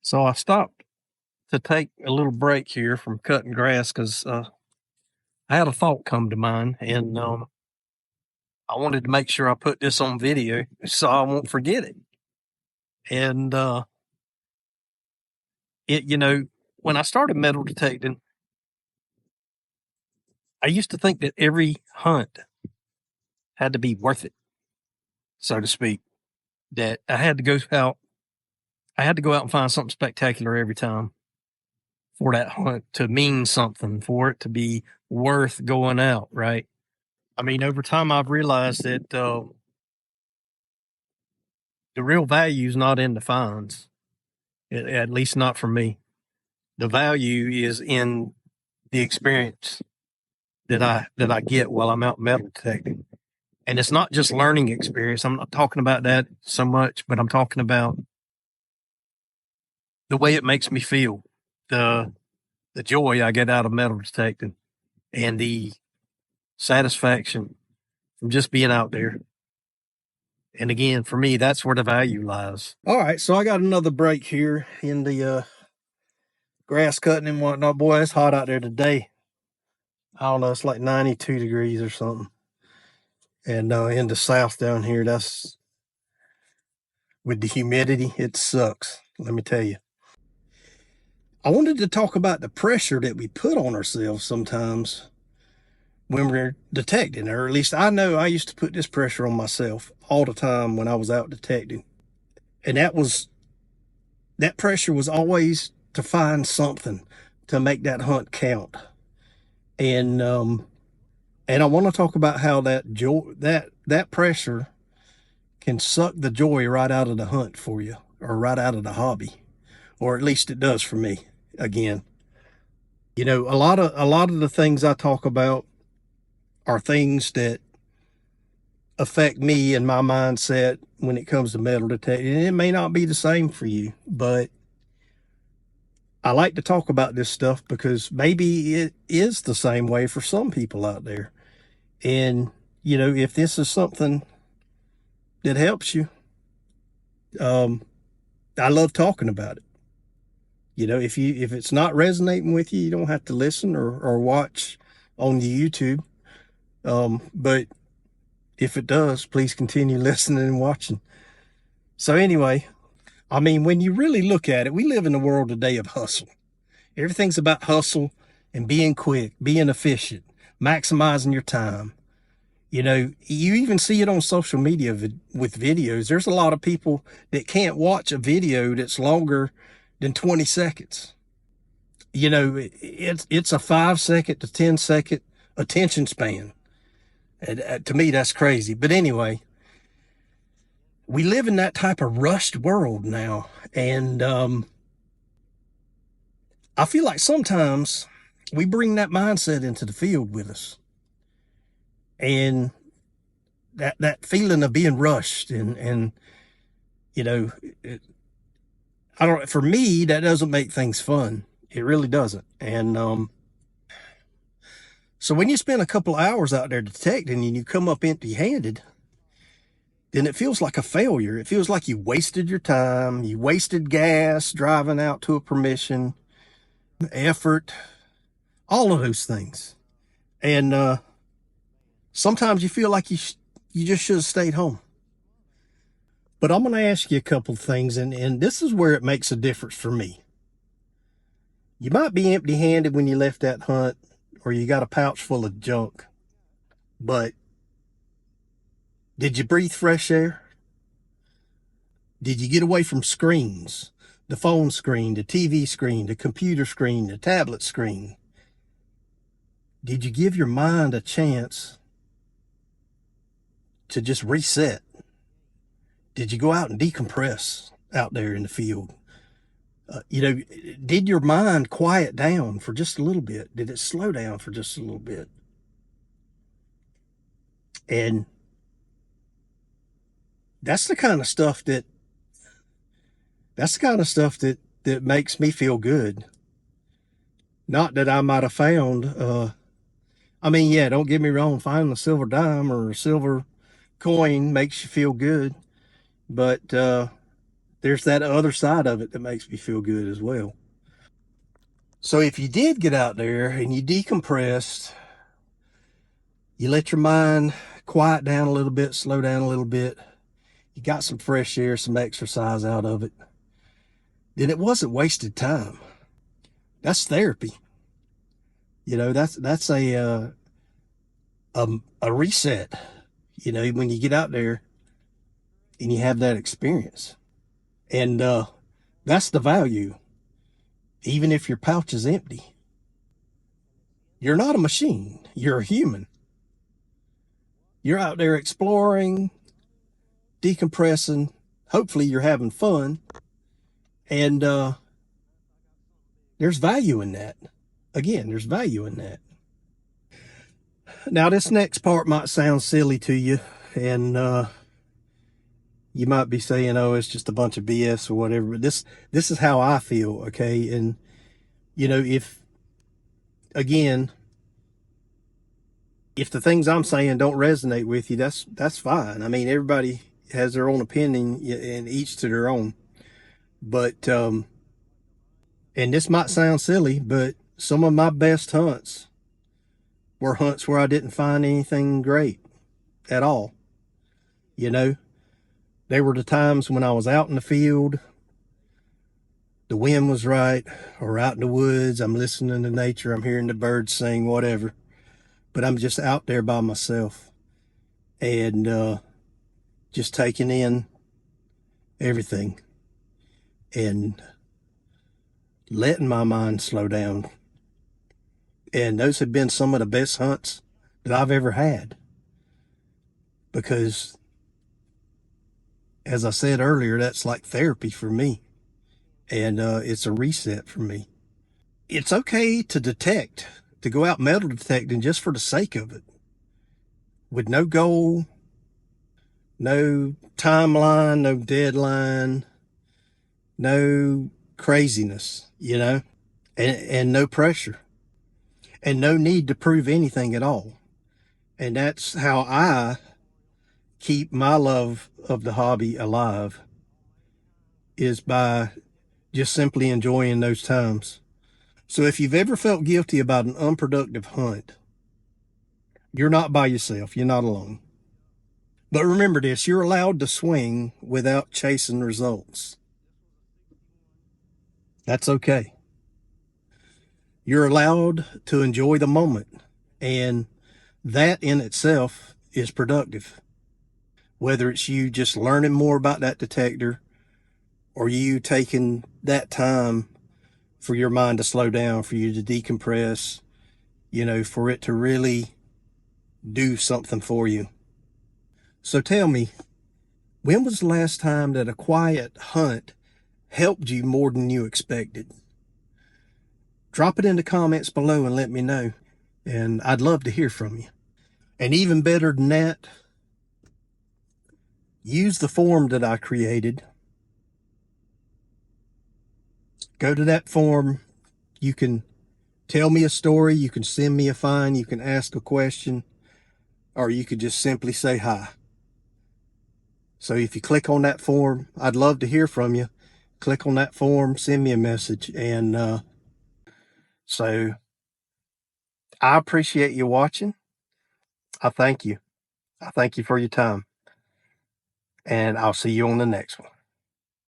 So I stopped to take a little break here from cutting grass because I had a thought come to mind, and I wanted to make sure I put this on video so I won't forget it. And when I started metal detecting, I used to think that every hunt had to be worth it, so to speak. That I had to go out and find something spectacular every time for that hunt to mean something, for it to be worth going out, right? I mean, over time, I've realized that the real value is not in the finds, at least not for me. The value is in the experience that I get while I'm out metal detecting, and it's not just learning experience. I'm not talking about that so much, but I'm talking about the way it makes me feel, the joy I get out of metal detecting, and the satisfaction from just being out there. And again, for me, that's where the value lies. All right, so I got another break here in the grass cutting and whatnot. Boy, it's hot out there today. I don't know, it's like 92 degrees or something. And in the south down here, that's with the humidity, it sucks, let me tell you. I wanted to talk about the pressure that we put on ourselves sometimes when we're detecting, or at least I know I used to put this pressure on myself all the time when I was out detecting. And that pressure was always to find something to make that hunt count. And I want to talk about how that joy, that pressure can suck the joy right out of the hunt for you, or right out of the hobby, or at least it does for me. Again, a lot of the things I talk about are things that affect me and my mindset when it comes to metal detecting. And it may not be the same for you, but I like to talk about this stuff because maybe it is the same way for some people out there. And, if this is something that helps you, I love talking about it. If it's not resonating with you, you don't have to listen or watch on the YouTube. But if it does, please continue listening and watching. So anyway, I mean, when you really look at it, we live in a world today of hustle. Everything's about hustle and being quick, being efficient, maximizing your time. You even see it on social media with videos. There's a lot of people that can't watch a video that's longer than 20 seconds. It's a 5-second to 10-second attention span. And to me, that's crazy. But anyway, we live in that type of rushed world now. And I feel like sometimes we bring that mindset into the field with us. And that feeling of being rushed and for me, that doesn't make things fun. It really doesn't. And so when you spend a couple of hours out there detecting and you come up empty-handed, then it feels like a failure. It feels like you wasted your time, you wasted gas driving out to a permission, effort, all of those things. And sometimes you feel like you just should have stayed home. But I'm going to ask you a couple of things, and this is where it makes a difference for me. You might be empty-handed when you left that hunt, or you got a pouch full of junk, but did you breathe fresh air? Did you get away from screens? The phone screen, the TV screen, the computer screen, the tablet screen? Did you give your mind a chance to just reset? Did you go out and decompress out there in the field? Did your mind quiet down for just a little bit? Did it slow down for just a little bit? And that's the kind of stuff that makes me feel good. Not that I might have found, don't get me wrong, finding a silver dime or a silver coin makes you feel good. But there's that other side of it that makes me feel good as well. So if you did get out there and you decompressed, you let your mind quiet down a little bit, slow down a little bit, you got some fresh air, some exercise out of it, then it wasn't wasted time. That's therapy. You know, that's a reset. You know, when you get out there and you have that experience, and that's the value. Even if your pouch is empty, you're not a machine. You're a human. You're out there exploring, decompressing. Hopefully, you're having fun, and there's value in that. Again, there's value in that. Now, this next part might sound silly to you, and you might be saying, "Oh, it's just a bunch of BS or whatever." But this is how I feel, okay? And you know, if again, if the things I'm saying don't resonate with you, that's fine. I mean, everybody has their own opinion, and each to their own. But and this might sound silly, but some of my best hunts were hunts where I didn't find anything great at all. You know, there were the times when I was out in the field, the wind was right, or out in the woods, I'm listening to nature, I'm hearing the birds sing, whatever, but I'm just out there by myself and just taking in everything and letting my mind slow down. And those have been some of the best hunts that I've ever had, because as I said earlier, that's like therapy for me, and it's a reset for me. It's okay to detect, to go out metal detecting just for the sake of it, with no goal, no timeline, no deadline, no craziness, you know, and no pressure, and no need to prove anything at all. And that's how I keep my love of the hobby alive, is by just simply enjoying those times. So if you've ever felt guilty about an unproductive hunt, you're not by yourself. You're not alone. But remember this, you're allowed to swing without chasing results. That's okay. You're allowed to enjoy the moment, and that in itself is productive. Whether it's you just learning more about that detector, or you taking that time for your mind to slow down, for you to decompress, you know, for it to really do something for you. So tell me, when was the last time that a quiet hunt helped you more than you expected? Drop it in the comments below and let me know, and I'd love to hear from you. And even better than that, use the form that I created. Go to that form. You can tell me a story, you can send me a find, you can ask a question, or you could just simply say hi. So if you click on that form, I'd love to hear from you. Click on that form, send me a message. And so I appreciate you watching. I thank you. I thank you for your time. And I'll see you on the next one.